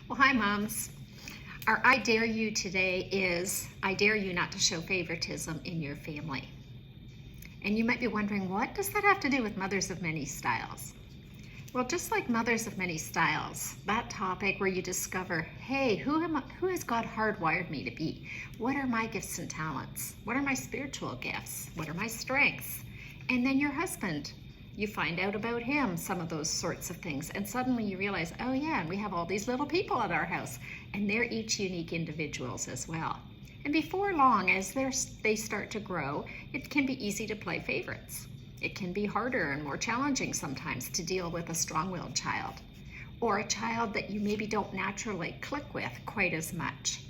Well, hi, moms. Our I Dare You today is I dare you not to show favoritism in your family. And you might be wondering, what does that have to do with Mothers of Many Styles? Well, just like Mothers of Many Styles, that topic where you discover, hey, who has God hardwired me to be? What are my gifts and talents? What are my spiritual gifts? What are my strengths? And then your husband, you find out about him, some of those sorts of things, and suddenly you realize, oh yeah, and we have all these little people at our house, and they're each unique individuals as well. And before long, as they start to grow, it can be easy to play favorites. It can be harder and more challenging sometimes to deal with a strong-willed child, or a child that you maybe don't naturally click with quite as much.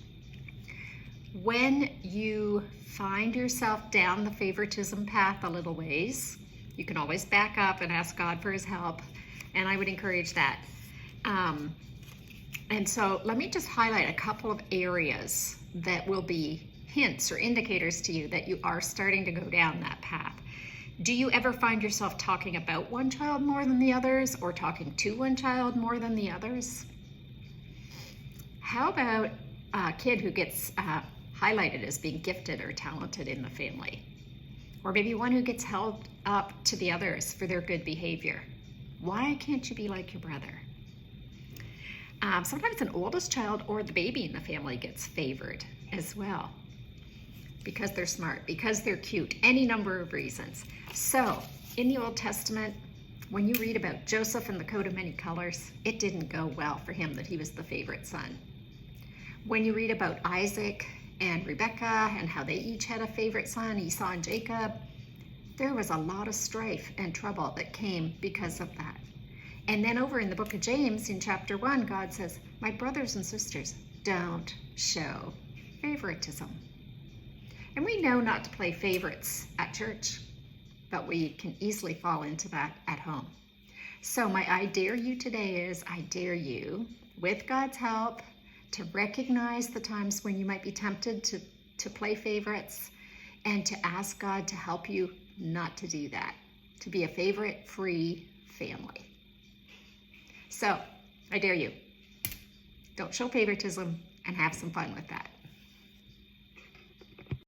When you find yourself down the favoritism path a little ways, you can always back up and ask God for his help, and I would encourage that. And so let me just highlight a couple of areas that will be hints or indicators to you that you are starting to go down that path. Do you ever find yourself talking about one child more than the others, or talking to one child more than the others? How about a kid who gets highlighted as being gifted or talented in the family? Or maybe one who gets held up to the others for their good behavior. Why can't you be like your brother? Sometimes an oldest child or the baby in the family gets favored as well, because they're smart, because they're cute, any number of reasons. So in the Old Testament, when you read about Joseph and the coat of many colors, it didn't go well for him that he was the favorite son. When you read about Isaac and Rebekah and how they each had a favorite son, Esau and Jacob, there was a lot of strife and trouble that came because of that. And then over in the book of James in chapter 1, God says, my brothers and sisters, don't show favoritism. And we know not to play favorites at church, but we can easily fall into that at home. So my I dare you today is, I dare you, with God's help, to recognize the times when you might be tempted to play favorites, and to ask God to help you not to do that, to be a favorite-free family. So, I dare you. Don't show favoritism and have some fun with that.